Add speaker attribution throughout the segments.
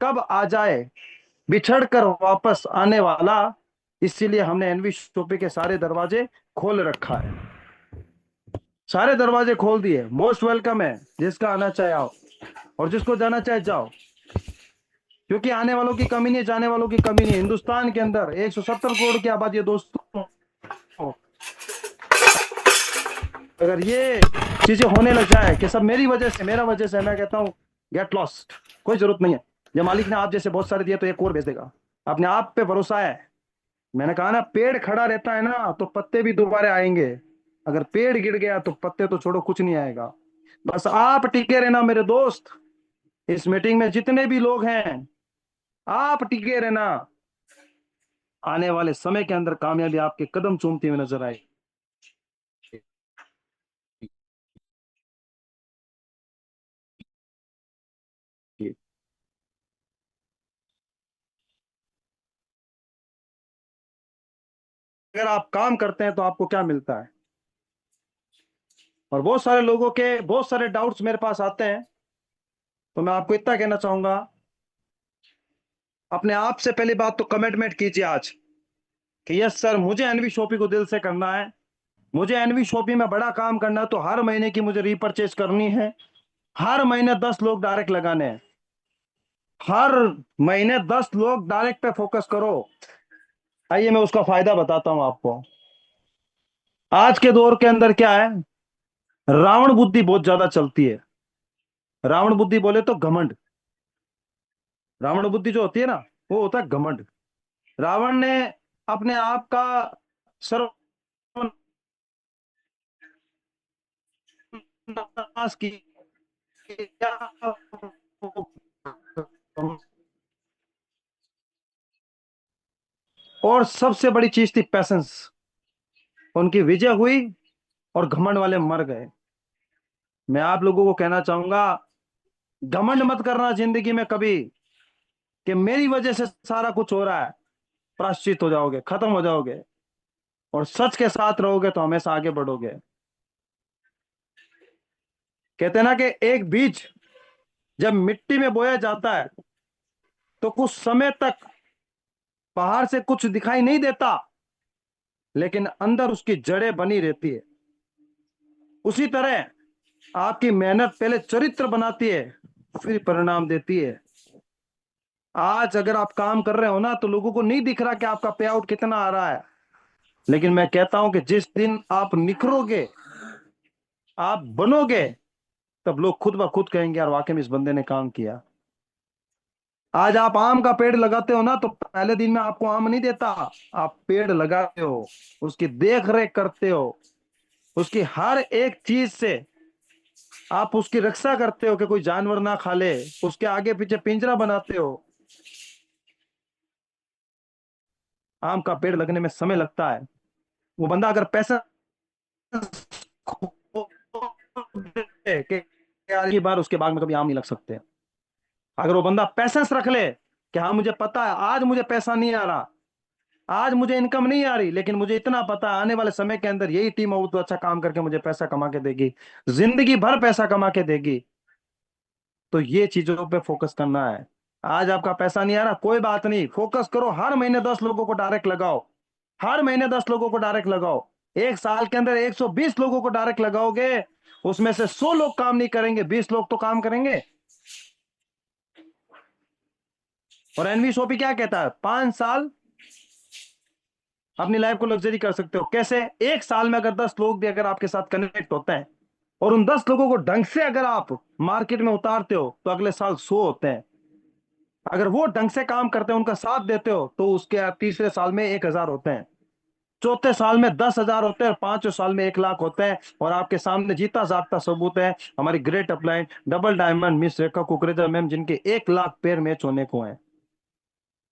Speaker 1: कब आ जाए बिछड़ कर वापस आने वाला। इसीलिए हमने एनवी शोपी के सारे दरवाजे खोल रखा है, सारे दरवाजे खोल दिए। मोस्ट वेलकम है, जिसका आना चाहे आओ और जिसको जाना चाहे जाओ, क्योंकि आने वालों की कमी नहीं है, जाने वालों की कमी नहीं है। हिंदुस्तान के अंदर 170 करोड़ की आबादी है दोस्तों। अगर ये चीजें होने लग जाए कि सब मेरी वजह से, मेरा वजह से, मैं कहता हूं गेट लॉस्ट। कोई जरूरत नहीं है। जब मालिक ने आप जैसे बहुत सारे दिए तो एक और भेज देगा। अपने आप पे भरोसा है। मैंने कहा ना, पेड़ खड़ा रहता है ना तो पत्ते भी दोबारा आएंगे। अगर पेड़ गिर गया तो पत्ते तो छोड़ो, कुछ नहीं आएगा। बस आप टिके रहना मेरे दोस्त। इस मीटिंग में जितने भी लोग हैं, आप टिके रहना। आने वाले समय के अंदर कामयाबी आपके कदम चूमती हुई नजर आएगी। अगर आप काम करते हैं तो आपको क्या मिलता है। और बहुत सारे लोगों के बहुत सारे डाउट्स मेरे पास आते हैं, तो मैं आपको इतना कहना चाहूंगा, अपने आप से पहली बात तो कमिटमेंट कीजिए आज कि यस सर, मुझे एनवी शॉपी को दिल से करना है। मुझे एनवी शॉपी में बड़ा काम करना है, तो हर महीने की मुझे रीपरचेज करनी है। हर महीने 10 लोग डायरेक्ट लगाने हैं। हर महीने 10 लोग डायरेक्ट पे फोकस करो। आइए मैं उसका फायदा बताता हूं आपको। आज के दौर के अंदर क्या है, रावण बुद्धि बहुत ज्यादा चलती है। रावण बुद्धि बोले तो घमंड। रावण बुद्धि जो होती है ना, वो होता है घमंड। रावण ने अपने आप का सर्वनाश किया। और सबसे बड़ी चीज थी पैसेंस। उनकी विजय हुई और घमंड वाले मर गए। मैं आप लोगों को कहना चाहूंगा, घमंड मत करना जिंदगी में कभी कि मेरी वजह से सारा कुछ हो रहा है। प्राश्चित हो जाओगे, खत्म हो जाओगे, और सच के साथ रहोगे तो हमेशा आगे बढ़ोगे। कहते हैं ना कि एक बीज जब मिट्टी में बोया जाता है तो कुछ समय तक बाहर से कुछ दिखाई नहीं देता, लेकिन अंदर उसकी जड़ें बनी रहती है। उसी तरह आपकी मेहनत पहले चरित्र बनाती है, फिर परिणाम देती है। आज अगर आप काम कर रहे हो ना, तो लोगों को नहीं दिख रहा कि आपका पे आउट कितना आ रहा है, लेकिन मैं कहता हूं कि जिस दिन आप निखरोगे, आप बनोगे, तब लोग खुद ब खुद कहेंगे यार वाकई में इस बंदे ने काम किया। आज आप आम का पेड़ लगाते हो ना, तो पहले दिन में आपको आम नहीं देता। आप पेड़ लगाते हो, उसकी देख रेख करते हो, उसकी हर एक चीज से आप उसकी रक्षा करते हो कि कोई जानवर ना खा ले। उसके आगे पीछे पिंजरा बनाते हो। आम का पेड़ लगने में समय लगता है। वो बंदा अगर पैसा खो दे कि यार की बार उसके बाग में कभी आम नहीं लग सकते। अगर वो बंदा पैसेंस रख ले कि हाँ मुझे पता है आज मुझे पैसा नहीं आ रहा, आज मुझे इनकम नहीं आ रही, लेकिन मुझे इतना पता है आने वाले समय के अंदर यही टीम बहुत अच्छा काम करके मुझे पैसा कमा के देगी, जिंदगी भर पैसा कमा के देगी। तो ये चीजों पे फोकस करना है। आज आपका पैसा नहीं आ रहा, कोई बात नहीं, फोकस करो। हर महीने 10 लोगों को डायरेक्ट लगाओ। हर महीने 10 लोगों को डायरेक्ट लगाओ। एक साल के अंदर 120 लोगों को डायरेक्ट लगाओगे। उसमें से 100 लोग काम नहीं करेंगे, 20 लोग तो काम करेंगे। और एनवी शोपी क्या कहता है, 5 साल अपनी लाइफ को लग्जरी कर सकते हो। कैसे? एक साल में अगर 10 लोग भी अगर आपके साथ कनेक्ट होते हैं और उन 10 लोगों को ढंग से अगर आप मार्केट में उतारते हो, तो अगले साल 100 होते हैं। अगर वो ढंग से काम करते हैं, उनका साथ देते हो, तो उसके तीसरे साल में 1,000 होते हैं, चौथे साल में 10,000 होते हैं, और पांचवें साल में 1,00,000 होते हैं। और आपके सामने जीता जागता सबूत है हमारी great upline double diamond miss Rekha Kukreja ma'am, जिनके 1,00,000 पेयर मैच होने को है।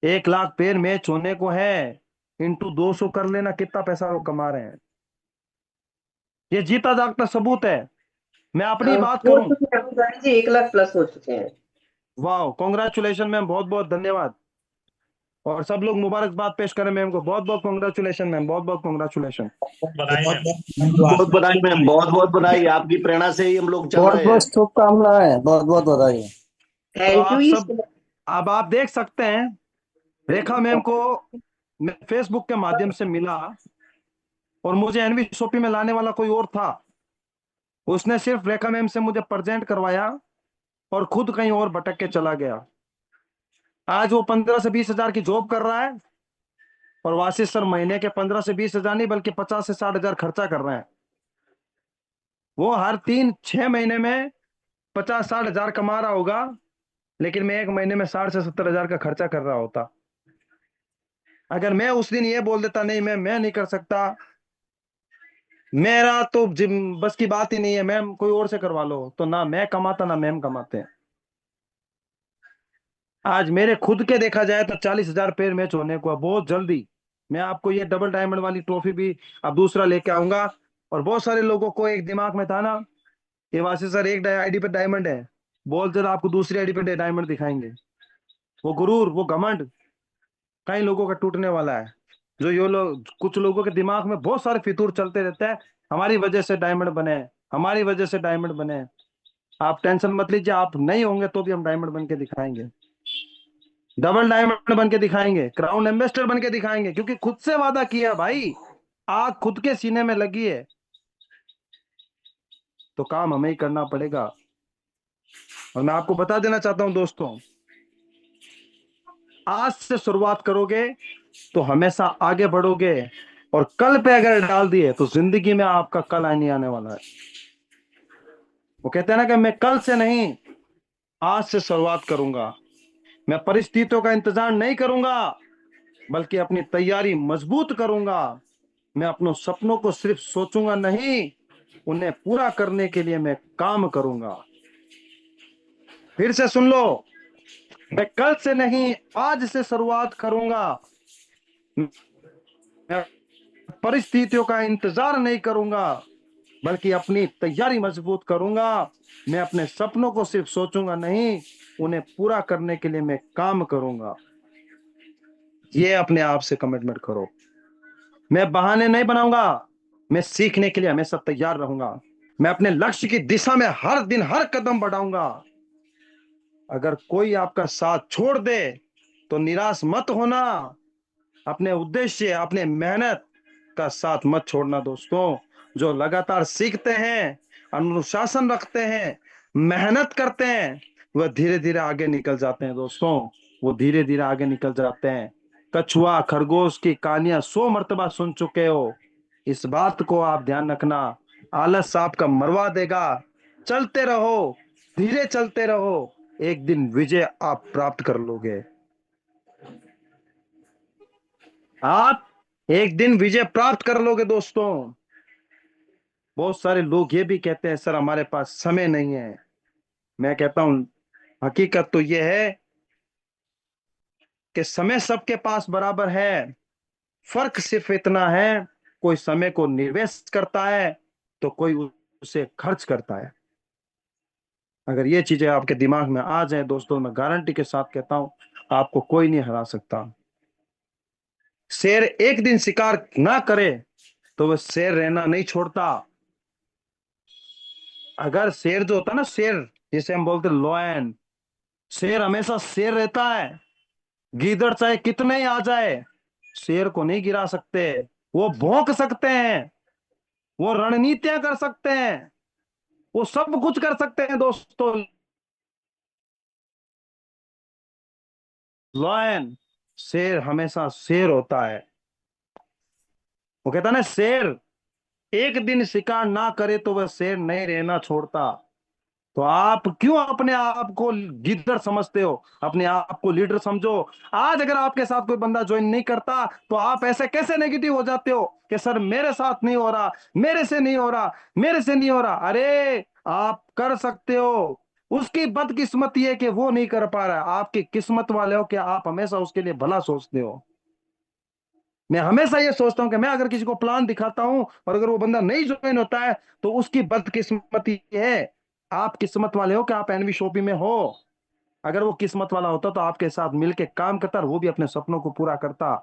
Speaker 1: 1,00,000 पेयर मैच होने को है। इंटू 200 कर लेना, कितना पैसा वो कमा रहे हैं। ये जीता जागता सबूत है। मैं अपनी बात
Speaker 2: हो
Speaker 1: करूं,
Speaker 2: चुके हैं अभी गाड़ी जी, 1 लाख प्लस हो चुके हैं।
Speaker 1: वाह, कॉन्ग्रेचुलेशन मैम, बहुत बहुत धन्यवाद। और सब लोग मुबारकबाद पेश करें मैम को। बहुत बहुत कॉन्ग्रेचुलेशन मैम, बहुत बहुत कॉन्ग्रेचुलेशन।
Speaker 3: बधाई
Speaker 4: बहुत
Speaker 3: मैम।
Speaker 4: बहुत बहुत बधाई मैम, बहुत बहुत बधाई। आपकी प्रेरणा से ही हम लोग चल
Speaker 5: बहुत
Speaker 4: रहे
Speaker 5: बहुत
Speaker 4: हैं।
Speaker 5: शुभकामनाएं, बहुत बहुत बधाई।
Speaker 1: तो
Speaker 2: थैंक यू।
Speaker 1: अब आप देख सकते हैं, रेखा मैम को मैं फेसबुक के माध्यम से मिला, और मुझे एनवी शॉपी में लाने वाला कोई और था। उसने सिर्फ रेखा मैम से मुझे प्रेजेंट करवाया और खुद कहीं और भटक के चला गया। आज वो 15 से 20 हजार की जॉब कर रहा है, और वासिस सर महीने के 15 से 20 हजार नहीं बल्कि 50 से 60 हजार खर्चा कर रहे हैं। वो हर 3-6 महीने में 50-60 हजार कमा रहा होगा, लेकिन मैं एक महीने में 60 से 70 हजार का खर्चा कर रहा होता। अगर मैं उस दिन ये बोल देता नहीं मैं नहीं कर सकता, मेरा तो जिम बस की बात ही नहीं है, मैम कोई और से करवा लो, तो ना मैं कमाता ना मैम कमाते हैं। आज मेरे खुद के देखा जाए तो 40 हजार पेयर मैच होने को है बहुत जल्दी। मैं आपको ये डबल डायमंड वाली ट्रॉफी भी अब दूसरा लेके आऊंगा। और बहुत सारे लोगों को एक दिमाग में था ना, ये वासी सर एक आईडी पे डायमंड है, बोल जरा आपको दूसरी आईडी पे डायमंड दिखाएंगे। वो गुरूर, वो घमंड कई लोगों का टूटने वाला है। जो ये लोग, कुछ लोगों के दिमाग में बहुत सारे फितूर चलते रहते हैं, हमारी वजह से डायमंड बने, हमारी वजह से डायमंड बने। आप टेंशन मत लीजिए, आप नहीं होंगे तो भी हम डायमंड बन के दिखाएंगे, डबल डायमंड बन के दिखाएंगे, क्राउन एम्बेसडर बन के दिखाएंगे, क्योंकि खुद से वादा किया भाई। आग खुद के सीने में लगी है तो काम हमें ही करना पड़ेगा। और मैं आपको बता देना चाहता हूं दोस्तों, आज से शुरुआत करोगे तो हमेशा आगे बढ़ोगे, और कल पे अगर डाल दिए तो जिंदगी में आपका कल नहीं आने वाला है। वो कहते हैं ना कि मैं कल से नहीं, आज से शुरुआत करूंगा। मैं परिस्थितियों का इंतजार नहीं करूंगा, बल्कि अपनी तैयारी मजबूत करूंगा। मैं अपनों सपनों को सिर्फ सोचूंगा नहीं, उन्हें पूरा करने के लिए मैं काम करूंगा। फिर से सुन लो, मैं कल से नहीं आज से शुरुआत करूंगा। मैं परिस्थितियों का इंतजार नहीं करूंगा, बल्कि अपनी तैयारी मजबूत करूंगा। मैं अपने सपनों को सिर्फ सोचूंगा नहीं, उन्हें पूरा करने के लिए मैं काम करूंगा। ये अपने आप से कमिटमेंट करो। मैं बहाने नहीं बनाऊंगा, मैं सीखने के लिए हमेशा तैयार रहूंगा। मैं अपने लक्ष्य की दिशा में हर दिन हर कदम बढ़ाऊंगा। अगर कोई आपका साथ छोड़ दे तो निराश मत होना। अपने उद्देश्य, अपने मेहनत का साथ मत छोड़ना दोस्तों। जो लगातार सीखते हैं, अनुशासन रखते हैं, मेहनत करते हैं, वह धीरे धीरे आगे निकल जाते हैं दोस्तों। वो धीरे धीरे आगे निकल जाते हैं। कछुआ खरगोश की कहानियां 100 मर्तबा सुन चुके हो, इस बात को आप ध्यान रखना। आलस आपका मरवा देगा। चलते रहो, धीरे चलते रहो, एक दिन विजय आप प्राप्त कर लोगे। आप एक दिन विजय प्राप्त कर लोगे दोस्तों। बहुत सारे लोग ये भी कहते हैं सर हमारे पास समय नहीं है। मैं कहता हूं हकीकत तो यह है कि समय सबके पास बराबर है। फर्क सिर्फ इतना है, कोई समय को निवेश करता है तो कोई उसे खर्च करता है। अगर ये चीजें आपके दिमाग में आ जाए दोस्तों, मैं गारंटी के साथ कहता हूं आपको कोई नहीं हरा सकता। शेर एक दिन शिकार ना करे तो वह शेर रहना नहीं छोड़ता। अगर शेर जो होता है ना, शेर जिसे हम बोलते लॉयन, शेर हमेशा शेर रहता है। गीदड़ चाहे कितने ही आ जाए, शेर को नहीं गिरा सकते। वो भौंक सकते हैं, वो रणनीतियां कर सकते हैं, वो सब कुछ कर सकते हैं दोस्तों। लॉयन, शेर हमेशा शेर होता है। वो कहता है ना, शेर एक दिन शिकार ना करे तो वह शेर नहीं रहना छोड़ता। तो आप क्यों अपने आप को लीडर समझते हो? अपने आप को लीडर समझो। आज अगर आपके साथ कोई बंदा ज्वाइन नहीं करता तो आप ऐसे कैसे नेगेटिव हो जाते हो कि सर मेरे साथ नहीं हो रहा, मेरे से नहीं हो रहा, मेरे से नहीं हो रहा। अरे आप कर सकते हो। उसकी बदकिस्मती है कि वो नहीं कर पा रहा है, आपकी किस्मत वाले हो कि आप हमेशा उसके लिए भला सोचते हो। मैं हमेशा ये सोचता हूं कि मैं अगर किसी को प्लान दिखाता हूं और अगर वो बंदा नहीं ज्वाइन होता है तो उसकी बदकिस्मती है। आप किस्मत वाले हो कि आप एनवी शोपी में हो। अगर वो किस्मत वाला होता तो आपके साथ मिलके काम करता और वो भी अपने सपनों को पूरा करता।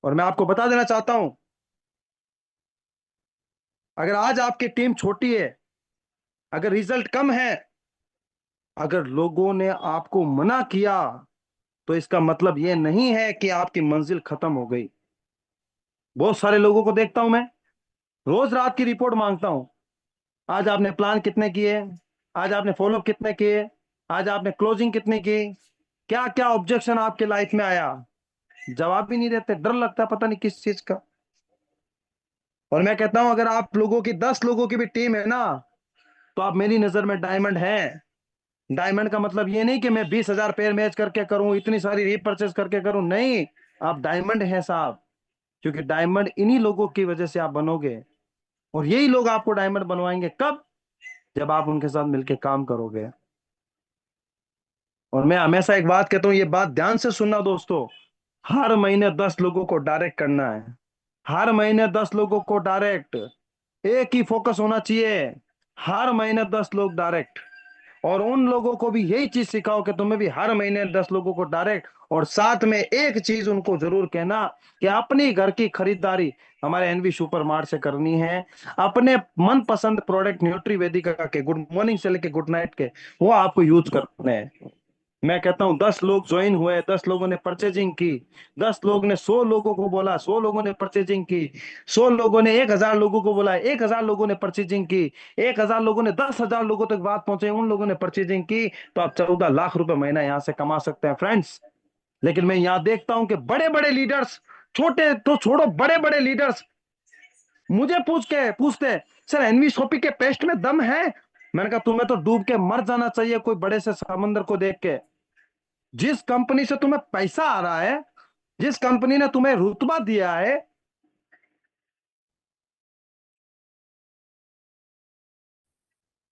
Speaker 1: और मैं आपको बता देना चाहता हूं, अगर आज आपकी टीम छोटी है अगर रिजल्ट कम है, अगर लोगों ने आपको मना किया, तो इसका मतलब यह नहीं है कि आपकी मंजिल खत्म हो गई। बहुत सारे लोगों को देखता हूं मैं, रोज रात की रिपोर्ट मांगता हूं। आज आपने प्लान कितने किए, आज आपने फॉलोअप कितने किए, आज आपने क्लोजिंग कितनी की, क्या क्या ऑब्जेक्शन आपके लाइफ में आया। जवाब भी नहीं देते, डर लगता है पता नहीं किस चीज का। और मैं कहता हूं, अगर आप लोगों की 10 लोगों की भी टीम है ना, तो आप मेरी नजर में डायमंड हैं। डायमंड का मतलब ये नहीं कि मैं 20,000 पेयर मैच करके करूं, इतनी सारी रीपरचेस करके करूं, नहीं। आप डायमंड हैं साहब, क्योंकि डायमंड इन्हीं लोगों की वजह से आप बनोगे। और यही लोग आपको डायमंड बनवाएंगे कब? जब आप उनके साथ मिलकर काम करोगे। और मैं हमेशा एक बात कहता हूं, ये बात ध्यान से सुनना दोस्तों। हर महीने 10 लोगों को डायरेक्ट करना है। हर महीने 10 लोगों को डायरेक्ट। एक ही फोकस होना चाहिए। हर महीने 10 लोग डायरेक्ट। और उन लोगों को भी यही चीज सिखाओ कि तुम्हें भी हर महीने 10 लोगों को डायरेक्ट। और साथ में एक चीज उनको जरूर कहना कि अपनी घर की खरीदारी हमारे एनवी सुपर मार्ट से करनी है। अपने मनपसंद प्रोडक्ट न्यूट्री वेदिका के गुड मॉर्निंग से लेके गुड नाइट के, वो आपको यूज करने हैं। मैं कहता हूं 10 लोग ज्वाइन हुए, 10 लोगों ने परचेजिंग की, 10 लोग ने 100 लोगों को बोला, 100 लोगों ने परचेजिंग की, 100 लोगों ने 1,000 लोगों को बोला, 1,000 लोगों ने परचेजिंग की, 1,000 लोगों ने 10,000 लोगों तक बात पहुंचे, उन लोगों ने परचेजिंग की, तो आप 14 लाख रुपए महीना यहां से कमा सकते हैं फ्रेंड्स। लेकिन मैं यहां देखता हूं कि बड़े बड़े लीडर्स, छोटे तो छोड़ो, बड़े बड़े लीडर्स मुझे पूछते, सर एनवी शॉपी के पेस्ट में दम है? मैंने कहा तुम्हें तो डूब के मर जाना चाहिए कोई बड़े से समंदर को देख के। जिस कंपनी से तुम्हें पैसा आ रहा है, जिस कंपनी ने तुम्हें रुतबा दिया है,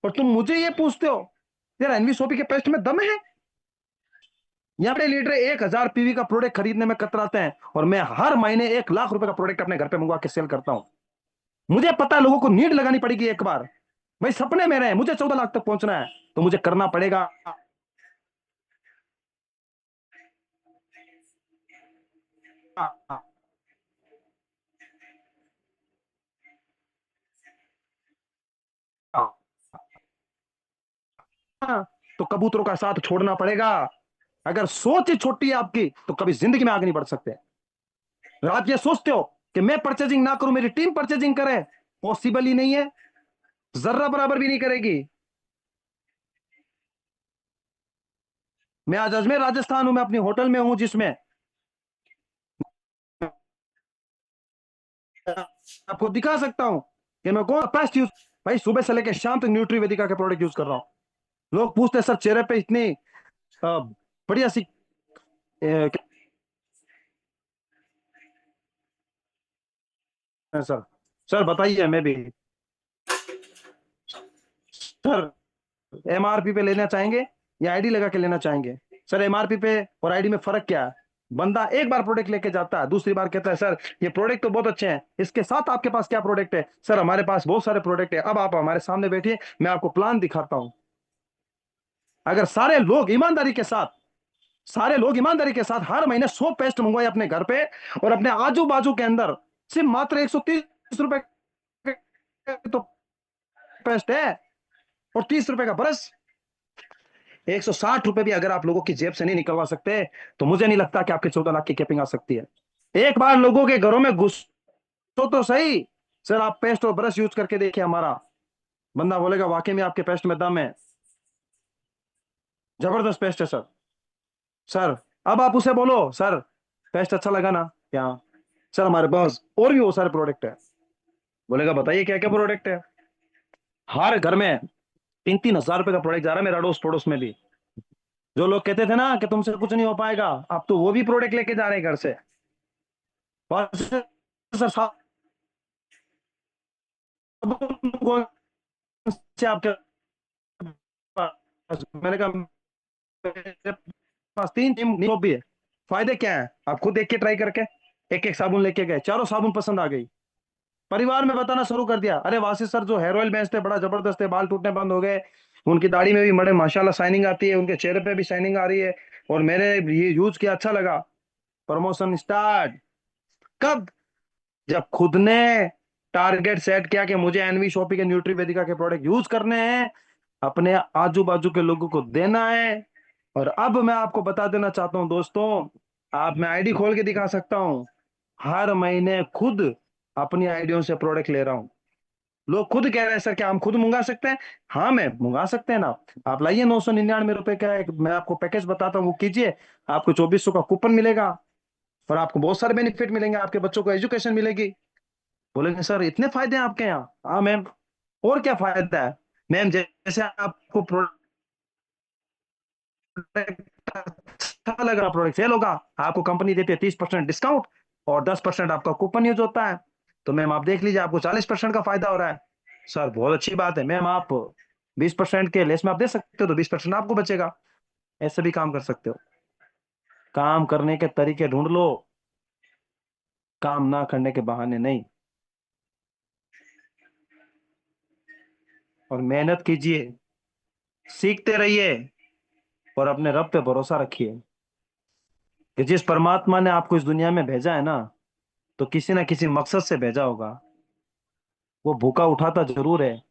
Speaker 1: और तुम मुझे ये पूछते हो यार एनवी सोपी के पेस्ट में दम है? यहाँ पे लीडर 1,000 पीवी का प्रोडक्ट खरीदने में कतराते हैं, और मैं हर महीने 1 लाख रुपए का प्रोडक्ट अपने घर पे मंगवा के सेल करता हूं। मुझे पता है लोगों को नीड लगानी पड़ेगी एक बार। भाई सपने मेरे हैं, मुझे 14 लाख तक पहुंचना है, तो मुझे करना पड़ेगा। तो कबूतरों का साथ छोड़ना पड़ेगा। अगर सोच ही छोटी है आपकी, तो कभी जिंदगी में आगे नहीं बढ़ सकते। और आप ये सोचते हो कि मैं परचेजिंग ना करूं, मेरी टीम परचेजिंग करे, पॉसिबल ही नहीं है। जर्रा बराबर भी नहीं करेगी। मैं आज अजमेर राजस्थान हूं, मैं अपनी होटल में हूं, जिसमें आपको दिखा सकता हूं कि मैं कौन बेस्ट यूज। भाई सुबह से लेकर शाम तक न्यूट्री वेदिका के प्रोडक्ट यूज कर रहा हूं। लोग पूछते हैं सर चेहरे पे इतनी बढ़िया सी सर, सर बताइए। मैं भी सर एमआरपी पे लेना चाहेंगे या आईडी लगा के लेना चाहेंगे? सर एमआरपी पे और आईडी में फर्क क्या है? बंदा एक बार प्रोडक्ट लेके जाता है, दूसरी बार कहता है सर ये प्रोडक्ट तो बहुत अच्छे हैं, इसके साथ आपके पास क्या प्रोडक्ट है? सर हमारे पास बहुत सारे प्रोडक्ट है। अब आप हमारे सामने बैठिए, मैं आपको प्लान दिखाता हूं। अगर सारे लोग ईमानदारी के साथ हर महीने 100 पेस्ट मंगवाए अपने घर पे, और अपने आजू बाजू के अंदर सिर्फ मात्र 130 रुपए तो पेस्ट है, और 30 रुपए का ब्रश, 160 रुपए भी अगर आप लोगों की जेब से नहीं निकलवा सकते, तो मुझे नहीं लगता कि आपके 14 लाख की कैपिंग आ सकती है। एक बार लोगों के घरों में घुसो तो सही। सर आप पेस्ट और ब्रश यूज करके देखिए हमारा। बंदा बोलेगा वाकई में आपके पेस्ट में दम है, जबरदस्त पेस्ट है सर। सर अब आप उसे बोलो सर पेस्ट अच्छा लगा ना क्या? सर हमारे पास और भी बहुत सारे प्रोडक्ट है। बोलेगा बताइए क्या क्या प्रोडक्ट है। हर घर में 3-3 हजार रुपए का प्रोडक्ट जा रहा है मेरे अड़ोस पड़ोस में भी। जो लोग कहते थे ना कि तुमसे कुछ नहीं हो पाएगा, अब तो वो भी प्रोडक्ट लेके जा रहे हैं घर से। और सर कौन से आपके पास? मैंने कहा मेरे पास 3 भी है। फायदे क्या है आप खुद देख के ट्राई करके। एक एक साबुन लेके गए, चारों साबुन पसंद आ गई। परिवार में बताना शुरू कर दिया, अरे वासिफ सर जो हेयर ऑयल बेचते बड़ा जबरदस्त है, बाल टूटने बंद हो गए, उनकी दाढ़ी में भी बड़े माशाल्लाह शाइनिंग आती है, उनके चेहरे पे भी शाइनिंग आ रही है, और मैंने ये यूज किया अच्छा लगा। प्रमोशन स्टार्ट कब? जब खुद ने टारगेट सेट किया कि मुझे एनवी शॉपी के न्यूट्रीवेदिका के प्रोडक्ट यूज करने हैं, अपने आजू बाजू के लोगों को देना है। और अब मैं आपको बता देना चाहता हूं दोस्तों, आप मैं आईडी खोल के दिखा सकता हूं, हर महीने खुद अपनी आईडियों से प्रोडक्ट ले रहा हूं। लोग खुद कह रहे हैं सर क्या हम खुद मंगा सकते हैं? हाँ मैं मंगा सकते हैं ना। आप लाइए 999 रुपए का एक मैं आपको पैकेज बताता हूँ, वो कीजिए, आपको 2400 का कूपन मिलेगा और आपको बहुत सारे बेनिफिट मिलेंगे, आपके बच्चों को एजुकेशन मिलेगी। बोलेंगे सर इतने फायदे हैं आपके यहाँ? हाँ मैम। और क्या फायदा है मैम? जैसे आपको प्रोडक्ट अच्छा लग रहा, प्रोडक्ट सेल होगा, आपको कंपनी देती है 30% डिस्काउंट और 10% आपका कूपन यूज होता है। तो मैम आप देख लीजिए, आपको 40% का फायदा हो रहा है। सर बहुत अच्छी बात है मैम, आप 20% के लेस में आप दे सकते हो तो 20% आपको बचेगा। ऐसे भी काम कर सकते हो। काम करने के तरीके ढूंढ लो, काम ना करने के बहाने नहीं। और मेहनत कीजिए, सीखते रहिए और अपने रब पे भरोसा रखिए कि जिस परमात्मा ने आपको इस दुनिया में भेजा है ना, तो किसी ना किसी मकसद से भेजा होगा। वो भूखा उठाता जरूर है,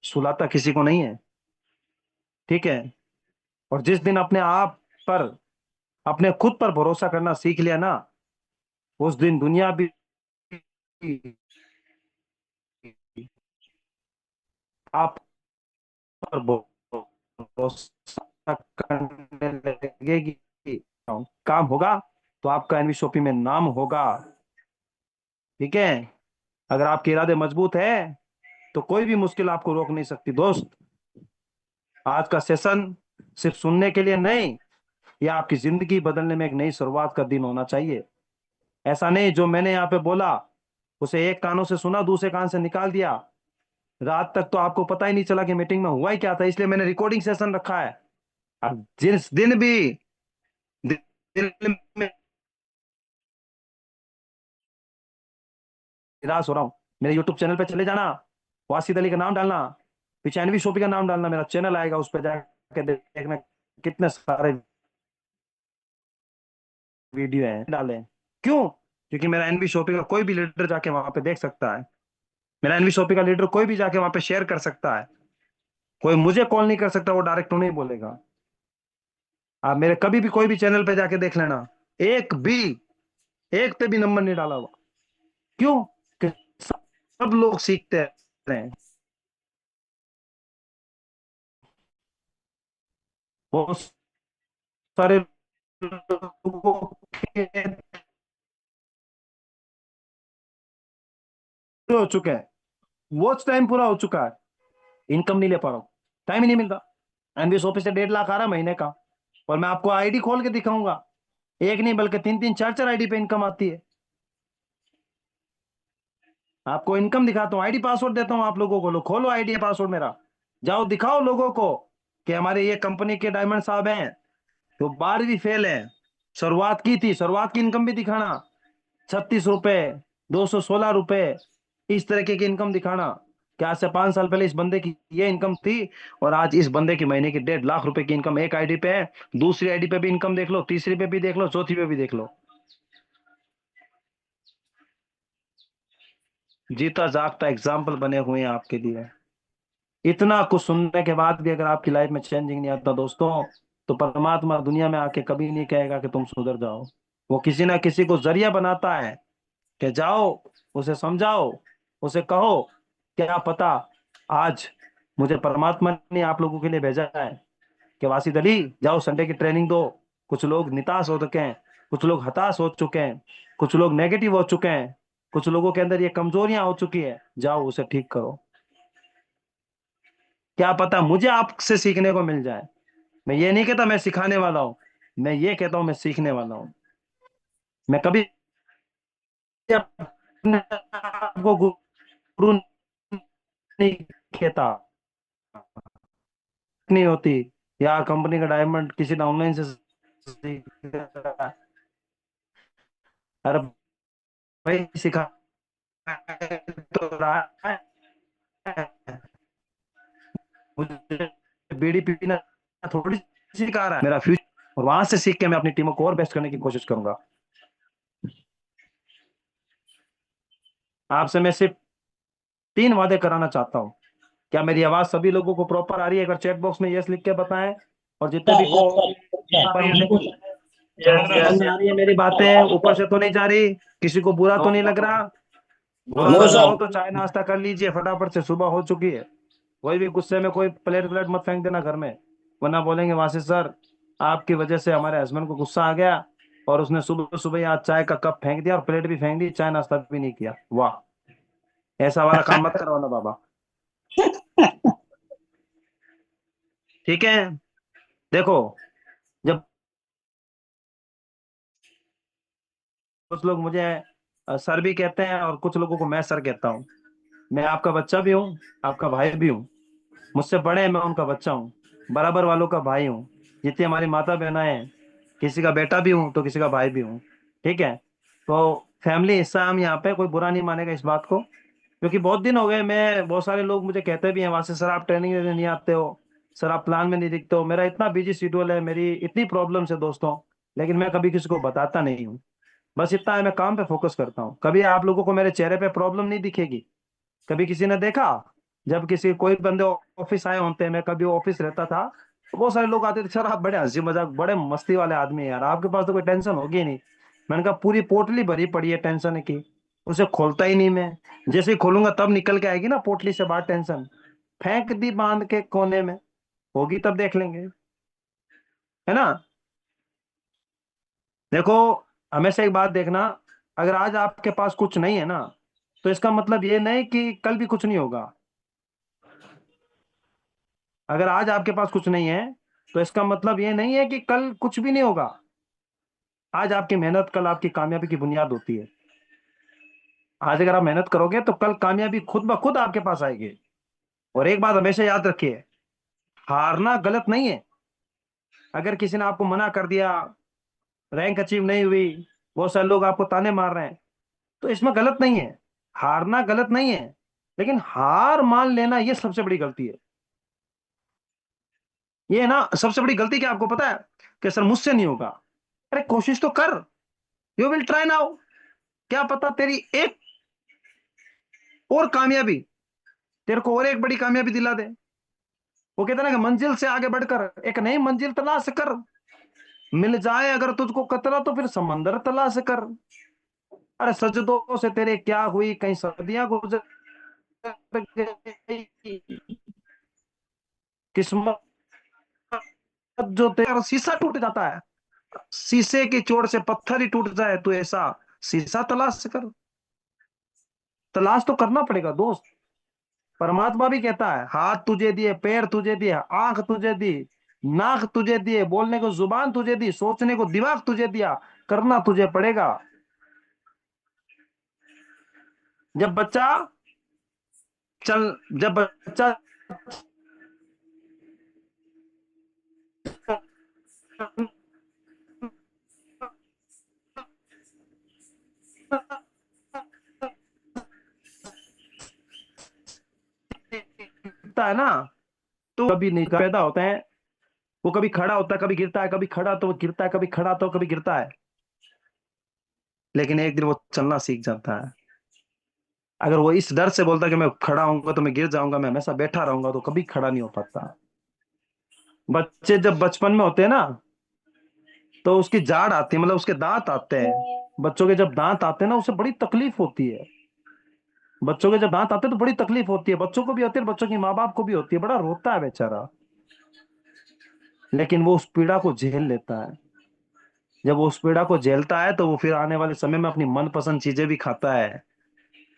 Speaker 1: सुलाता किसी को नहीं है। ठीक है। और जिस दिन अपने आप पर, अपने खुद पर भरोसा करना सीख लिया ना, उस दिन दुनिया भी आप पर भरोसा करने लगेगी। काम होगा तो आपका एनवी शॉपी में नाम होगा। ठीक है। अगर आपके इरादे मजबूत है तो कोई भी मुश्किल आपको रोक नहीं सकती दोस्त। आज का सेशन सिर्फ सुनने के लिए नहीं, यह आपकी जिंदगी बदलने में एक नई शुरुआत का दिन होना चाहिए। ऐसा नहीं जो मैंने यहाँ पे बोला उसे एक कानों से सुना दूसरे कान से निकाल दिया, रात तक तो आपको पता ही नहीं चला कि मीटिंग में हुआ ही क्या था। इसलिए मैंने रिकॉर्डिंग सेशन रखा है। अब जिस दिन भी दिल में निराश हो रहा हूँ, मेरे यूट्यूब चैनल पे चले जाना, वासिद अली का नाम डालना, पीछे एनवी शोपी का नाम डालना, मेरा चैनल आएगा, उस पर जाके देखना कितने सारे वीडियो हैं डाले। क्यों? क्योंकि मेरा एनवी शोपी का कोई भी लीडर जाके वहां पे देख सकता है, मेरा एनवी शोपी का लीडर कोई भी जाके वहां पे शेयर कर सकता है। कोई मुझे कॉल नहीं कर सकता, वो डायरेक्ट नहीं बोलेगा। आप मेरे कभी भी कोई भी चैनल पे जाके देख लेना, एक भी, एक पे भी नंबर नहीं डाला हुआ। क्यों? कि सब लोग सीखते हैं। बहुत सारे लोगों के हो चुके हैं, वॉच टाइम पूरा हो चुका है, इनकम नहीं ले पा रहा हूं, टाइम ही नहीं मिल रहा। एनबीएस ऑफिस से 1.5 लाख आ रहा महीने का, और मैं आपको आईडी खोल के दिखाऊंगा, एक नहीं बल्कि 3-3 4-4 आईडी पे इनकम आती है। आपको इनकम दिखाता हूँ, आईडी पासवर्ड देता हूँ आप लोगों को, लो खोलो आईडी पासवर्ड मेरा, जाओ दिखाओ लोगों को कि हमारे ये कंपनी के डायमंड साहब हैं तो 12वीं फेल है, शुरुआत की थी, शुरुआत की इनकम भी दिखाना, 36 रुपए, 216 रुपए, इस तरीके की इनकम दिखाना कि आज से 5 साल पहले इस बंदे की ये इनकम थी और आज इस बंदे की महीने की 1.5 लाख रुपए की इनकम एक आईडी पे है। दूसरी आईडी पे भी इनकम देख लो, तीसरी पे भी देख लो, चौथी पे भी देख लो। जीता जागता एग्जाम्पल बने हुए हैं आपके लिए। इतना कुछ सुनने के बाद भी अगर आपकी लाइफ में चेंजिंग नहीं आता दोस्तों, तो परमात्मा दुनिया में आके कभी नहीं कहेगा कि तुम सुधर जाओ। वो किसी ना किसी को जरिया बनाता है कि जाओ उसे समझाओ, उसे कहो क्या पता आज मुझे परमात्मा ने आप लोगों के लिए भेजा है कि वासिद अली जाओ संडे की ट्रेनिंग दो। कुछ लोग निताश हो चुके हैं, कुछ लोग हताश हो चुके हैं, कुछ लोग नेगेटिव हो चुके हैं, कुछ लोगों के अंदर ये कमजोरियां हो चुकी है, जाओ उसे ठीक करो। क्या पता मुझे आपसे सीखने को मिल जाए। मैं ये नहीं कहता मैं सिखाने वाला हूं, मैं ये कहता हूं मैं सीखने वाला हूं। मैं कभी अपने आप को गुरु नहीं कहता, नहीं होती यार कंपनी का डायमंड किसी ने ऑनलाइन से सीख रहा है। अरे भाई सिखा तो रहा है, मुझे बीड़ी पीना थोड़ी सिखा रहा है, मेरा फ्यूचर। और वहां से सीख के मैं अपनी टीमों को और बेस्ट करने की कोशिश करूंगा। आपसे मैं सिर्फ 3 वादे कराना चाहता हूँ। क्या मेरी आवाज सभी लोगों को प्रॉपर आ रही है? अगर चैट बॉक्स में यस लिख के बताएं। और जितने भी को ऊपर मुझे समझ में आ रही है मेरी बातें, ऊपर से तो नहीं जा रही, किसी को बुरा तो नहीं लग रहा? बुरा
Speaker 3: नो
Speaker 1: लग रहा हो
Speaker 3: सर।
Speaker 1: तो चाय नाश्ता कर लीजिए फटाफट से, सुबह हो चुकी है। कोई भी गुस्से में कोई प्लेट प्लेट मत फेंक देना घर में, वरना बोलेंगे वासिफ सर आपकी वजह से हमारे हस्बैंड को गुस्सा आ गया और उसने सुबह सुबह ही आज चाय का कप फेंक दिया और प्लेट भी फेंक दी, चाय नाश्ता भी नहीं किया। वाह, ऐसा वाला काम मत करवाना बाबा। ठीक है, देखो, जब कुछ लोग मुझे सर भी कहते हैं और कुछ लोगों को मैं सर कहता हूँ। मैं आपका बच्चा भी हूँ, आपका भाई भी हूँ। मुझसे बड़े हैं, मैं उनका बच्चा हूँ, बराबर वालों का भाई हूँ। जितनी हमारी माता बहना है, किसी का बेटा भी हूँ तो किसी का भाई भी हूँ। ठीक है, तो फैमिली हिस्सा हम यहाँ पे, कोई बुरा नहीं मानेगा इस बात को। क्योंकि बहुत दिन हो गए, मैं बहुत सारे लोग मुझे कहते भी हैं वहां से, सर आप ट्रेनिंग देने नहीं आते हो, सर आप प्लान में नहीं दिखते हो। मेरा इतना बिजी शेड्यूल है, मेरी इतनी प्रॉब्लम्स है दोस्तों, लेकिन मैं कभी किसी को बताता नहीं हूँ। बस इतना है, मैं काम पे फोकस करता हूँ। कभी आप लोगों को मेरे चेहरे पे प्रॉब्लम नहीं दिखेगी। कभी किसी ने देखा जब किसी कोई बंदे ऑफिस आए होते हैं, मैं कभी ऑफिस रहता था तो बहुत सारे लोग आते थे, सर आप बड़े हंसी मजाक बड़े मस्ती वाले आदमी हैं यार, आपके पास तो कोई टेंशन होगी ही नहीं। मैंने कहा पूरी पोटली भरी पड़ी है टेंशन की, उसे खोलता ही नहीं मैं। जैसे ही खोलूंगा तब निकल के आएगी ना पोटली से बाहर टेंशन, फेंक दी बांध के कोने में, होगी तब देख लेंगे, है ना। देखो, हमेशा एक बात देखना, अगर आज आपके पास कुछ नहीं है ना, तो इसका मतलब ये नहीं कि कल भी कुछ नहीं होगा। अगर आज आपके पास कुछ नहीं है तो इसका मतलब ये नहीं है कि कल कुछ भी नहीं होगा। आज आपकी मेहनत कल आपकी कामयाबी की बुनियाद होती है। आज अगर आप मेहनत करोगे तो कल कामयाबी खुद ब खुद आपके पास आएगी। और एक बात हमेशा याद रखिए, हारना गलत नहीं है। अगर किसी ने आपको मना कर दिया, रैंक अचीव नहीं हुई, बहुत सारे लोग आपको ताने मार रहे हैं, तो इसमें गलत नहीं है, हारना गलत नहीं है। लेकिन हार मान लेना ये सबसे बड़ी गलती है। ये है ना सबसे बड़ी गलती, क्या आपको पता है कि सर मुझसे नहीं होगा? अरे कोशिश तो कर, यू विल ट्राई नाउ। क्या पता तेरी एक और कामयाबी तेरे को और एक बड़ी कामयाबी दिला दे। वो कहते हैं ना कि मंजिल से आगे बढ़कर एक नई मंजिल तलाश कर, मिल जाए अगर तुझको कतरा तो फिर समंदर तलाश कर। अरे सजदों से तेरे क्या हुई, कहीं सदियां गुजर गई, किस्मत जो तेरा शीशा टूट जाता है, शीशे की चोट से पत्थर ही टूट जाए तो ऐसा शीशा तलाश कर। तलाश तो करना पड़ेगा दोस्त। परमात्मा भी कहता है हाथ तुझे दिए, पैर तुझे दिए, आंख तुझे दी, नाक तुझे दिए, बोलने को जुबान तुझे दी, सोचने को दिमाग तुझे दिया, करना तुझे पड़ेगा। जब बच्चा चल जब बच्चा चलता है ना, तो कभी नहीं पैदा होते हैं, वो कभी खड़ा होता है कभी गिरता है, कभी खड़ा तो वो गिरता है, कभी खड़ा तो कभी गिरता है, लेकिन एक दिन वो चलना सीख जाता है। अगर वो इस डर से बोलता कि मैं खड़ा होऊंगा तो मैं गिर जाऊंगा, मैं हमेशा बैठा रहूंगा, तो कभी खड़ा नहीं हो पाता। बच्चे जब बचपन में होते हैं ना, तो उसकी जाड़ आती है, मतलब उसके दांत आते हैं। बच्चों के जब दांत आते हैं ना, उसे बड़ी तकलीफ होती है। बच्चों के जब दांत आते हैं तो बड़ी तकलीफ होती है, बच्चों को भी होती है, बच्चों की माँ बाप को भी होती है, बड़ा रोता है बेचारा। लेकिन वो उस पीड़ा को झेल लेता है। जब वो उस पीड़ा को झेलता है तो वो फिर आने वाले समय में अपनी मनपसंद चीजें भी खाता है।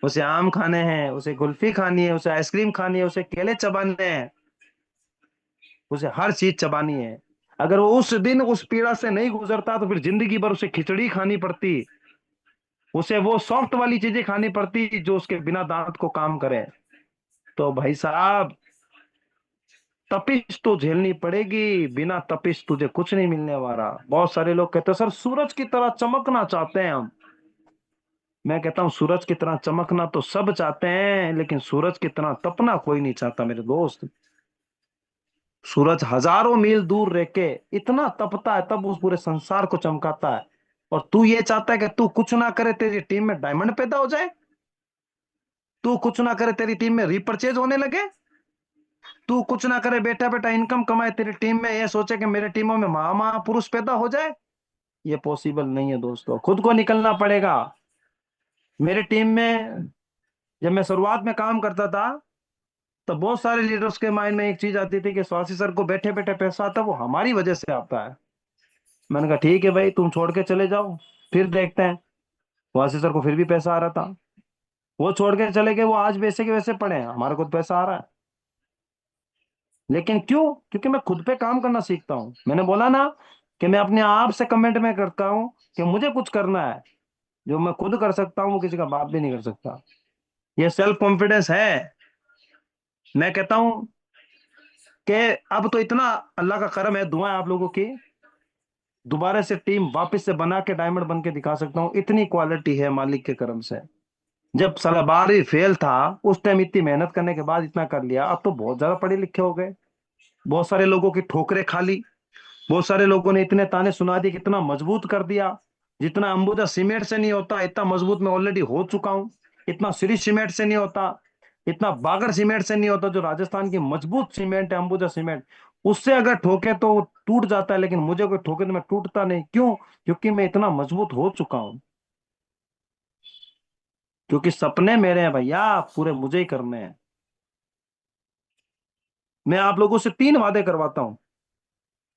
Speaker 1: उसे आम खाने हैं, उसे कुल्फी खानी है, उसे आइसक्रीम खानी है, उसे केले चबाने हैं, उसे हर चीज चबानी है। अगर वो उस दिन उस पीड़ा से नहीं गुजरता तो फिर जिंदगी भर उसे खिचड़ी खानी पड़ती, उसे वो सॉफ्ट वाली चीजें खानी पड़ती जो उसके बिना दांत को काम करे। तो भाई साहब, तपिश तो झेलनी पड़ेगी, बिना तपिश तुझे कुछ नहीं मिलने वाला। बहुत सारे लोग कहते हैं सर सूरज की तरह चमकना चाहते हैं हम। मैं कहता हूं सूरज की तरह चमकना तो सब चाहते हैं, लेकिन सूरज की तरह तपना कोई नहीं चाहता मेरे दोस्त। सूरज हजारों मील दूर रह के इतना तपता है, तब उस पूरे संसार को चमकाता है। और तू ये चाहता है कि तू कुछ ना करे, तेरी टीम में डायमंड पैदा हो जाए? तू कुछ ना करे तेरी टीम में रीपरचेज होने लगे, तू कुछ ना करे बेटा बेटा इनकम कमाए तेरी टीम में, ये सोचे कि मेरे टीमों में महापुरुष पैदा हो जाए, ये पॉसिबल नहीं है दोस्तों। खुद को निकलना पड़ेगा। मेरी टीम में जब मैं शुरुआत में काम करता था तो बहुत सारे लीडर्स के माइंड में एक चीज आती थी कि स्वासी सर को बैठे बैठे पैसा आता है, वो हमारी वजह से आता है। मैंने कहा ठीक है भाई, तुम छोड़ के चले जाओ, फिर देखते हैं। स्वासी सर को फिर भी पैसा आ रहा था, वो छोड़ के चले गए, वो आज वैसे के वैसे पड़े हैं, हमारे को तो पैसा आ रहा है। लेकिन क्यों? क्योंकि मैं खुद पे काम करना सीखता हूँ। मैंने बोला ना कि मैं अपने आप से कमेंट में करता हूँ कि मुझे कुछ करना है, जो मैं खुद कर सकता हूँ वो किसी का बाप भी नहीं कर सकता। ये सेल्फ कॉन्फिडेंस है। मैं कहता हूँ कि अब तो इतना अल्लाह का करम है, दुआ है आप लोगों की, दोबारा से टीम वापस से बना के डायमंड बन के दिखा सकता हूँ, इतनी क्वालिटी है मालिक के करम से। जब साला 12वीं फेल था उस टाइम इतनी मेहनत करने के बाद इतना कर लिया, अब तो बहुत ज्यादा पढ़े लिखे हो गए। बहुत सारे लोगों की ठोकरें खा ली, बहुत सारे लोगों ने इतने ताने सुना दिए, कितना मजबूत कर दिया। जितना अंबुजा सीमेंट से नहीं होता इतना मजबूत मैं ऑलरेडी हो चुका हूं। इतना श्री सीमेंट से नहीं होता, इतना बागर सीमेंट से नहीं होता, जो राजस्थान की मजबूत सीमेंट है अंबुजा सीमेंट, उससे अगर ठोके तो वो टूट जाता है, लेकिन मुझे कोई ठोके तो मैं टूटता नहीं। क्यों? क्योंकि मैं इतना मजबूत हो चुका हूं। क्योंकि सपने मेरे हैं भैया, पूरे मुझे ही करने हैं। मैं आप लोगों से 3 वादे करवाता हूं,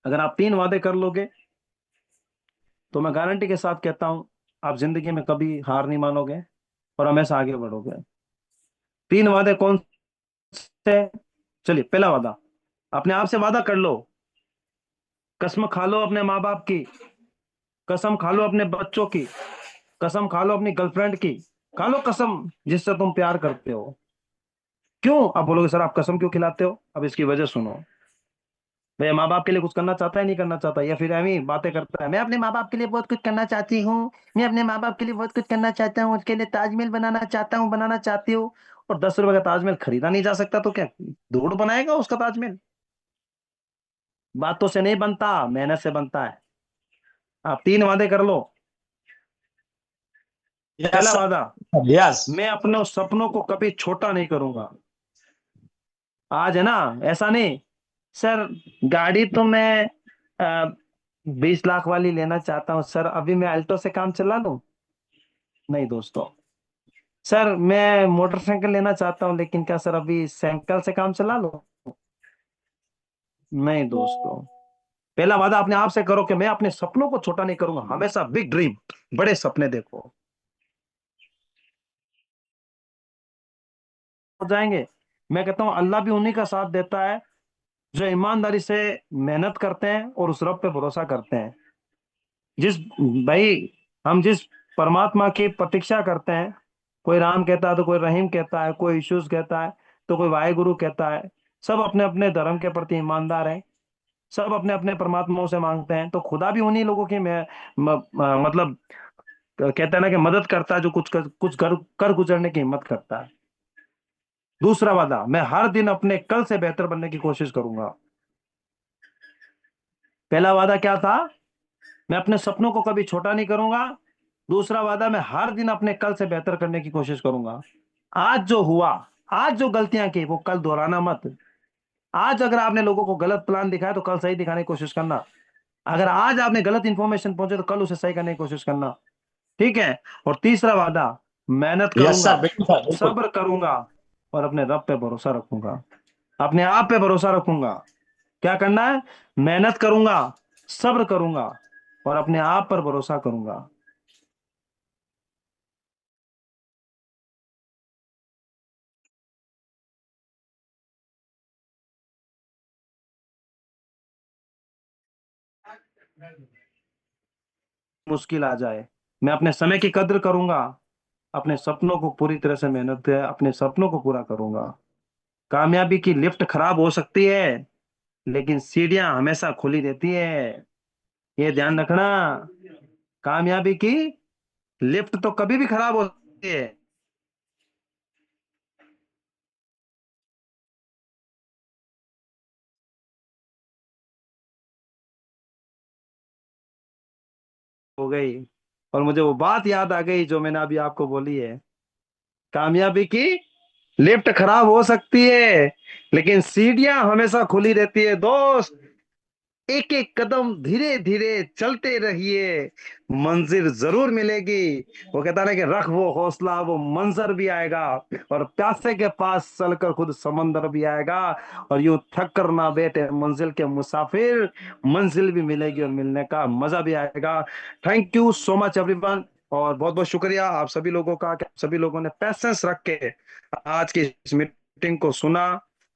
Speaker 1: अगर आप 3 वादे कर लोगे तो मैं गारंटी के साथ कहता हूं आप जिंदगी में कभी हार नहीं मानोगे और हमेशा आगे बढ़ोगे। 3 वादे कौन से? चलिए, पहला वादा, अपने आप से वादा कर लो, कसम खा लो अपने माँ बाप की, कसम खा लो अपने बच्चों की, कसम खा लो अपनी गर्लफ्रेंड की, खा लो कसम जिससे तुम प्यार करते हो। क्यों? आप बोलोगे सर आप कसम क्यों खिलाते हो? अब इसकी वजह सुनो। भैया माँ बाप के लिए कुछ करना चाहता है नहीं करना चाहता, या फिर एवं ही बातें करता है, मैं अपने माँ बाप के लिए बहुत कुछ करना चाहती हूँ, मैं अपने माँ बाप के लिए बहुत कुछ करना चाहता हूँ, उसके लिए ताजमहल बनाना चाहता हूँ, बनाना चाहती हूँ। और 10 रुपए का ताजमहल खरीदा नहीं जा सकता तो क्या धूड़ बनाएगा उसका ताजमहल? बातों से नहीं बनता, मेहनत से बनता है। आप 3 वादे कर लो।
Speaker 3: यस
Speaker 1: पहला वादा,
Speaker 3: सर, यस।
Speaker 1: मैं अपने उस सपनों को कभी छोटा नहीं करूंगा। आज है ना, ऐसा नहीं सर, गाड़ी तो मैं 20 लाख वाली लेना चाहता हूँ सर, अभी मैं अल्टो से काम चला लूं। नहीं दोस्तों। सर मैं मोटरसाइकिल लेना चाहता हूँ, लेकिन क्या सर अभी साइकिल से काम चला लूं? नहीं दोस्तों। पहला वादा अपने आप से करो कि मैं अपने सपनों को छोटा नहीं करूंगा, हमेशा बिग ड्रीम, बड़े सपने देखो। हो जाएंगे। मैं कहता हूँ अल्लाह भी उन्हीं का साथ देता है जो ईमानदारी से मेहनत करते हैं और उस रब पे भरोसा करते हैं। जिस भाई, हम जिस परमात्मा की प्रतीक्षा करते हैं, कोई राम कहता है तो कोई रहीम कहता है, कोई यीशु कहता है तो कोई वाहेगुरु कहता है, सब अपने अपने धर्म के प्रति ईमानदार हैं, सब अपने अपने परमात्माओं से मांगते हैं, तो खुदा भी उन्हीं लोगों की मतलब कहता है ना कि मदद करता है जो कुछ कर गुजरने की हिम्मत करता है। दूसरा वादा, मैं हर दिन अपने कल से बेहतर बनने की कोशिश करूंगा। पहला वादा क्या था? मैं अपने सपनों को कभी छोटा नहीं करूंगा। दूसरा वादा, मैं हर दिन अपने कल से बेहतर करने की कोशिश करूंगा। आज जो हुआ, आज जो गलतियां की वो कल दोहराना मत। आज अगर आपने लोगों को गलत प्लान दिखाया तो कल सही दिखाने की कोशिश करना। अगर आज आपने गलत इंफॉर्मेशन पहुंचे तो कल उसे सही करने की कोशिश करना। ठीक है? और तीसरा वादा, मेहनत
Speaker 3: यस
Speaker 1: करूंगा,
Speaker 3: सर, बिल्कुल सर, बिल्कुल।
Speaker 1: सब्र करूंगा और अपने रब पे भरोसा रखूंगा, अपने आप पे भरोसा रखूंगा। क्या करना है? मेहनत करूंगा, सब्र करूंगा और अपने आप पर भरोसा करूंगा। मुश्किल आ जाए, मैं अपने समय की कद्र करूंगा, अपने सपनों को पूरी तरह से मेहनत से अपने सपनों को पूरा करूंगा। कामयाबी की लिफ्ट खराब हो सकती है, लेकिन सीढ़ियां हमेशा खुली रहती है, ये ध्यान रखना। कामयाबी की लिफ्ट तो कभी भी खराब हो सकती है। हो गई। और मुझे वो बात याद आ गई जो मैंने अभी आपको बोली है, कामयाबी की लिफ्ट खराब हो सकती है लेकिन सीढ़ियां हमेशा खुली रहती है दोस्त। एक एक कदम धीरे धीरे चलते रहिए, मंजिल जरूर मिलेगी। वो कहता है ना कि रख वो हौसला, वो मंजर भी आएगा। और प्यासे के पास चलकर खुद समंदर भी आएगा। और यूं थक कर ना बैठे मंजिल के मुसाफिर, मंजिल भी मिलेगी और मिलने का मजा भी आएगा। Thank you so much everyone. और बहुत बहुत शुक्रिया आप सभी लोगों का कि आप सभी लोगों ने पैसेंस रख के आज की इस मीटिंग को सुना।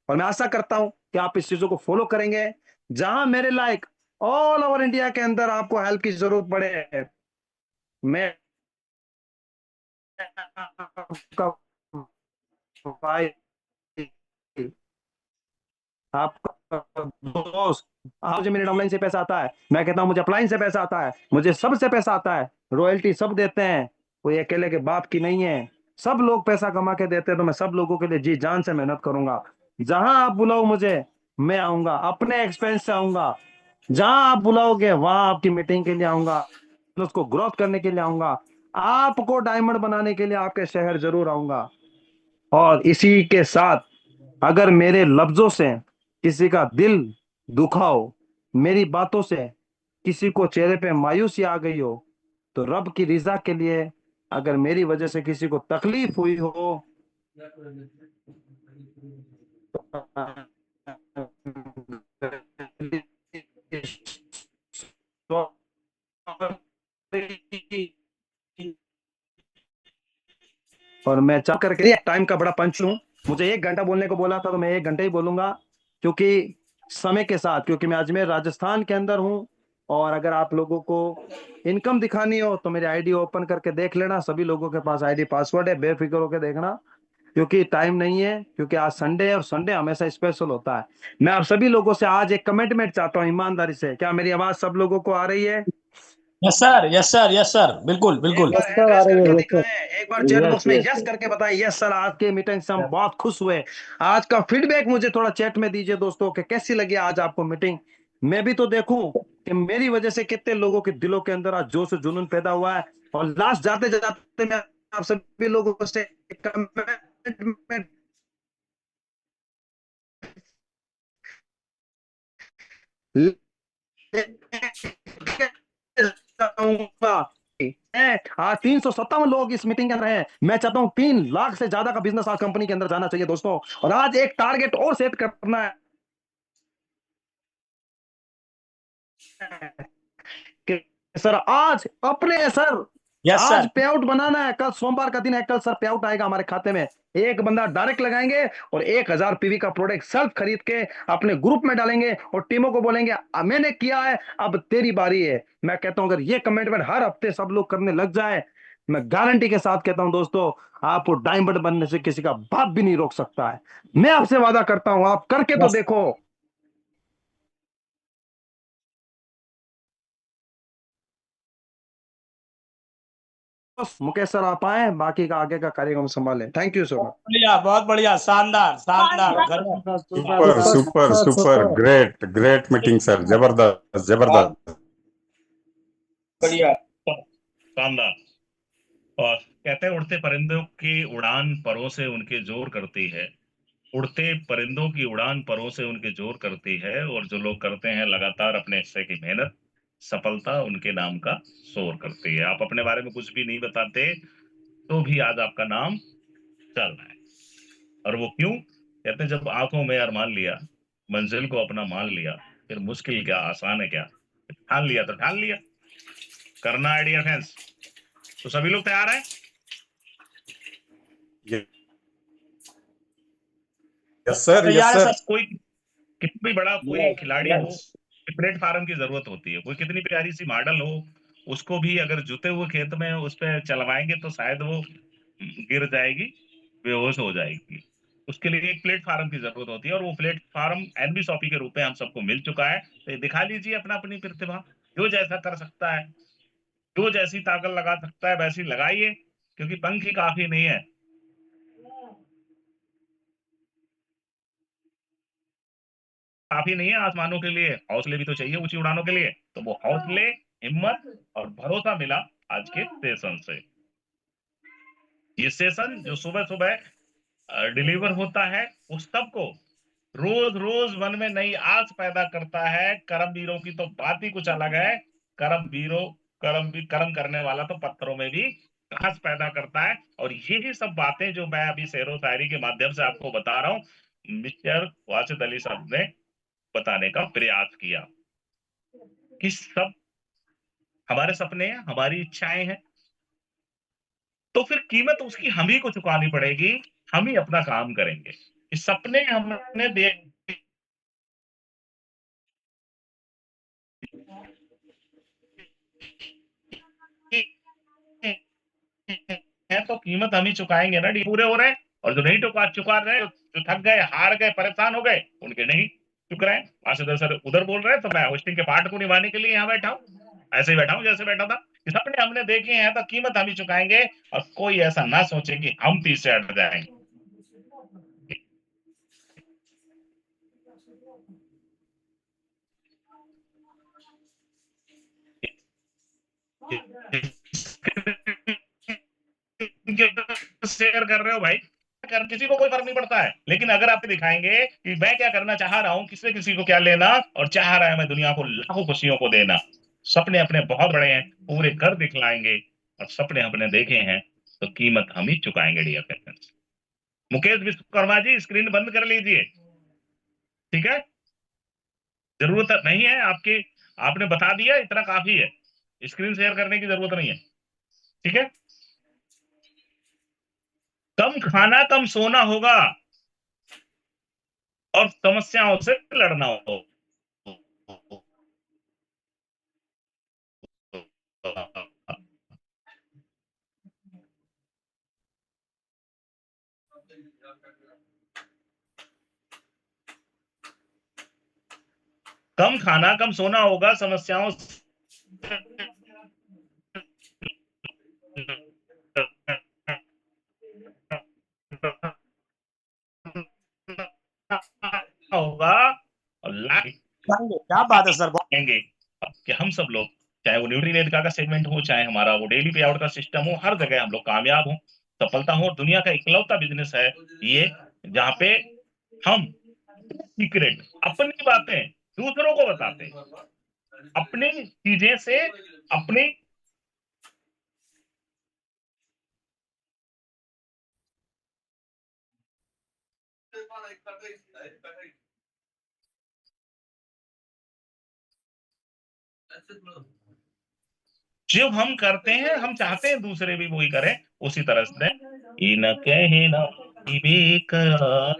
Speaker 1: और मैं आशा करता हूं कि आप इस चीजों को फॉलो करेंगे। जहां मेरे लाइक ऑल ओवर इंडिया के अंदर आपको हेल्प की जरूरत पड़े, मैं आपका भाई, आपका दोस्त। आप मुझे मेरे ऑनलाइन से पैसा आता है, मैं कहता हूं मुझे अपलाइन से पैसा आता है, मुझे सबसे पैसा आता है। रॉयल्टी सब देते हैं, कोई अकेले के बाप की नहीं है। सब लोग पैसा कमा के देते हैं, तो मैं सब लोगों के लिए जी जान से मेहनत करूंगा। जहां आप बुलाओ मुझे, मैं आऊंगा, अपने एक्सपेंस से आऊंगा। जहां आप बुलाओगे वहां आपकी मीटिंग के लिए आऊंगा, उसको ग्रोथ करने के लिए आऊंगा, आपको डायमंड बनाने के लिए आपके शहर जरूर आऊंगा। और इसी के साथ, अगर मेरे लफ्जों से किसी का दिल दुखा हो, मेरी बातों से किसी को चेहरे पे मायूसी आ गई हो, तो रब की रिजा के लिए अगर मेरी वजह से किसी को तकलीफ हुई हो, और मैं चाह करके टाइम का बड़ा पंच हूं। मुझे 1 घंटा बोलने को बोला था तो मैं 1 घंटा ही बोलूंगा, क्योंकि समय के साथ, क्योंकि मैं अजमेर राजस्थान के अंदर हूं। और अगर आप लोगों को इनकम दिखानी हो तो मेरी आईडी ओपन करके देख लेना, सभी लोगों के पास आईडी पासवर्ड है, बेफिक्र होकर देखना। क्योंकि टाइम नहीं है, क्योंकि आज संडे है और संडे हमेशा स्पेशल होता है। मैं आप सभी लोगों से आज एक कमिटमेंट चाहता हूं ईमानदारी से। क्या मेरी आवाज सब लोगों को आ रही है?
Speaker 3: Yes sir, yes sir, yes sir, बिल्कुल
Speaker 1: एक
Speaker 3: बिल्कुल।
Speaker 1: बार हैंड रेस करके दिखाएं, एक बार चैट
Speaker 4: यस
Speaker 1: बॉक्स में
Speaker 4: यस
Speaker 1: यस करके बताएं यस सर, आज के मीटिंग से हम बहुत खुश हुए। आज का फीडबैक मुझे थोड़ा चैट में दीजिए दोस्तों कि कैसी लगी आज आपको मीटिंग। मैं भी तो देखूं कि मेरी वजह से कितने लोगों के दिलों के अंदर आज जोश और जुनून पैदा हुआ है। और लास्ट जाते जाते मैं आप सभी लोगों से कमेंट हाँ, 357 लोग इस मीटिंग के अंदर हैं। मैं चाहता हूं 3 लाख से ज्यादा का बिजनेस आज कंपनी के अंदर जाना चाहिए दोस्तों। और आज एक टारगेट और सेट करना है कि सर आज अपने सर
Speaker 3: यस
Speaker 1: आज
Speaker 3: सर।
Speaker 1: पे आउट बनाना है। कल सोमवार का दिन है, कल सर पे आउट आएगा हमारे खाते में। एक बंदा डायरेक्ट लगाएंगे और 1,000 पीवी का प्रोडक्ट सेल्फ खरीद के अपने ग्रुप में डालेंगे और टीमों को बोलेंगे मैंने किया है, अब तेरी बारी है। मैं कहता हूं अगर ये कमिटमेंट हर हफ्ते सब लोग करने लग जाए, मैं गारंटी के साथ कहता हूं दोस्तों, आपको डायमंड बनने से किसी का बाप भी नहीं रोक सकता है। मैं आपसे वादा करता हूं, आप करके तो
Speaker 3: यस
Speaker 1: देखो। बस मुकेश सर आप आए, बाकी का आगे का कार्यक्रम संभालें। Thank you so much.
Speaker 3: बढ़िया, बहुत बढ़िया, शानदार शानदार, घर
Speaker 5: super super super great great meeting sir, जबरदस्त जबरदस्त।
Speaker 3: बढ़िया।
Speaker 6: शानदार। और कहते हैं उड़ते परिंदों की उड़ान परों से उनके जोर करती है। उड़ते परिंदों की उड़ान परों से उनके जोर करती है, और जो लोग करते हैं लगातार अपने हिस्से की मेहनत, सफलता उनके नाम का शोर करती है। आप अपने बारे में कुछ भी नहीं बताते तो भी आज आपका नाम चल रहा है। और वो क्यों? कहते हैं जब आंखों में अरमान लिया, मंजिल को अपना मान लिया, फिर मुश्किल क्या आसान है क्या, ठान लिया तो ठान लिया। करना है डियर फ्रेंड्स। तो सभी लोग तैयार हैं?
Speaker 5: यस सर यस
Speaker 3: तैयार है
Speaker 5: सर।
Speaker 3: सर।
Speaker 6: कोई कितना भी बड़ा कोई खिलाड़ी हो,
Speaker 3: यस
Speaker 6: प्लेटफार्म की जरूरत होती है। कोई कितनी प्यारी सी मॉडल हो, उसको भी अगर जुते हुए खेत में उस पर चलवाएंगे तो शायद वो गिर जाएगी, बेहोश हो जाएगी। उसके लिए एक प्लेटफार्म की जरूरत होती है, और वो प्लेटफार्म एनबी शॉपी के रूप में हम सबको मिल चुका है। तो ये दिखा लीजिए अपना अपनी प्रतिभा। जो जैसा कर सकता है, जो जैसी ताकत लगा सकता है वैसी लगाइए, क्योंकि पंख ही काफी नहीं है। काफी नहीं है आसमानों के लिए, हौसले भी तो चाहिए ऊंची उड़ानों के लिए। तो वो हौसले, हिम्मत और भरोसा मिला आज के सेशन से। ये सेशन जो सुबह सुबह डिलीवर होता है, उस सबको रोज रोज मन में नई आस पैदा करता है। कर्म वीरों की तो बात ही कुछ अलग है। कर्म करने वाला तो पत्थरों में भी घास पैदा करता है। और यही सब बातें जो मैं अभी शेरो शायरी के माध्यम से आपको बता रहा हूँ, मिस्टर वाजिद अली साहब ने बताने का प्रयास किया कि सब हमारे सपने हैं, हमारी इच्छाएं हैं, तो फिर कीमत उसकी हम ही को चुकानी पड़ेगी। हम ही अपना काम करेंगे। इस सपने हमने देख हैं तो कीमत हम ही चुकाएंगे ना। पूरे हो रहे हैं, और जो नहीं चुका रहे, जो थक गए, हार गए, परेशान हो गए, उनके नहीं चुक रहे हैं। वहां से सर उधर बोल रहे हैं, तो मैं होस्टिंग के पार्ट को निभाने के लिए यहाँ बैठा हूँ। ऐसे ही बैठा हूँ जैसे बैठा था कि सपने हमने देखे हैं तो कीमत हम ही चुकाएंगे। और कोई ऐसा ना सोचे कि हम पीछे हट जाएंगे। शेयर कर रहे हो भाई, कर किसी को कोई फर्क नहीं पड़ता है। लेकिन अगर आप दिखाएंगे कि मैं क्या करना चाह रहा हूं, किससे किसी को क्या लेना, और चाह रहा है मैं दुनिया को लाखों खुशियों को देना। सपने अपने बहुत बड़े हैं, पूरे कर दिखलाएंगे। और सपने अपने देखे हैं तो कीमत हम ही चुकाएंगे dear friends. Mukesh Vishwakarma ji, screen बंद कर लीजिए, ठीक है। जरूरत नहीं है आपकी, आपने बता दिया, इतना काफी है। स्क्रीन शेयर करने की जरूरत नहीं है, ठीक है। कम खाना कम सोना होगा और समस्याओं से लड़ना होगा। कम खाना कम सोना होगा, समस्याओं से होगा, और
Speaker 3: क्या बात है सर।
Speaker 6: लाएंगे कि हम सब लोग, चाहे वो न्यूट्री वेदिका का सेगमेंट हो, चाहे हमारा वो डेली पे आउट का सिस्टम हो, हर जगह हम लोग कामयाब हो, सफलता हो। और दुनिया का इकलौता बिजनेस है ये, जहाँ पे हम सीक्रेट अपनी बातें दूसरों को बताते हैं, अपनी चीजें से, अपनी जो हम करते हैं, हम चाहते हैं दूसरे भी वही करें उसी तरह से। इन कहना कि बेकरार,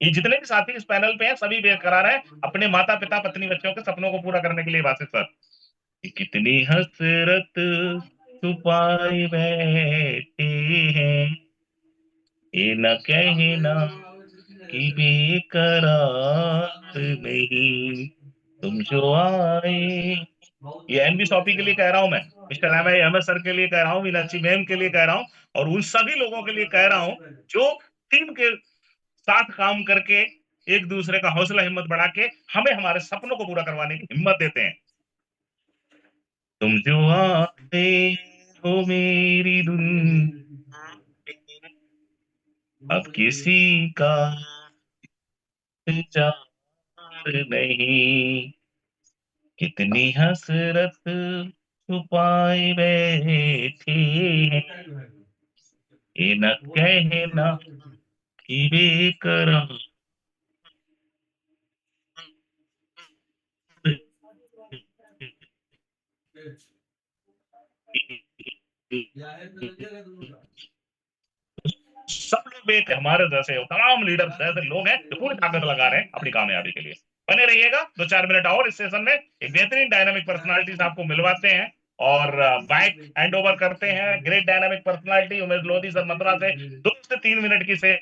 Speaker 6: ये जितने भी साथी इस पैनल पे हैं सभी बेकरार हैं अपने माता पिता पत्नी बच्चों के सपनों को पूरा करने के लिए। वासिफ सर, कि कितनी हसरत छुपाए बैठे हैं, ये न कहना कि बेकरार नहीं, तुम जो आए। ये एनबी शॉपी के लिए कह रहा हूं मैं, मिस्टर एम आई अहमद सर के लिए कह रहा हूँ, मीनाक्षी मैम के लिए कह रहा हूँ, और उन सभी लोगों के लिए कह रहा हूँ जो टीम के साथ काम करके एक दूसरे का हौसला हिम्मत बढ़ा के हमें हमारे सपनों को पूरा करवाने की हिम्मत देते हैं। तुम जो आते हो मेरी दुनिया में, अब किसी का इंतजार नहीं, कितनी हसरत छुपाए बैठे हैं, ये न कहना कि बेकरार सब लोग बेक हमारे जैसे हो, तमाम लीडर्स ऐसे लोग हैं जो पूरी ताकत लगा रहे हैं अपनी कामयाबी के लिए। बने रहिएगा, 2-4 मिनट और इस सेशन में एक बेहतरीन डायनामिक पर्सनालिटीज आपको मिलवाते हैं और बाइक हैंड ओवर करते हैं। Great dynamic personality Umesh Lodhi sir Mathura से 2 से 3 मिनट की से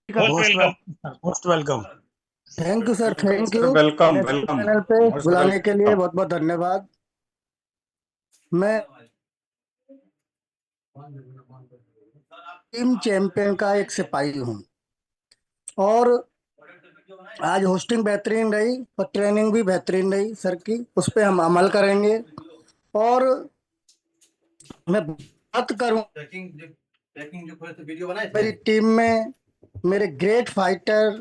Speaker 3: most welcome, most welcome.
Speaker 7: Thank you sir, thank you.
Speaker 5: Welcome
Speaker 7: national
Speaker 5: welcome
Speaker 7: channel पे
Speaker 5: मोस्ट
Speaker 7: बुलाने के लिए
Speaker 5: वेलकम।
Speaker 7: बहुत बहुत धन्यवाद। मैं टीम चैंपियन का एक सिपाही हूँ और आज होस्टिंग बेहतरीन रही और ट्रेनिंग भी बेहतरीन रही सर की, उस पर हम अमल करेंगे। और मैं बात करूं मेरी टीम में मेरे ग्रेट फाइटर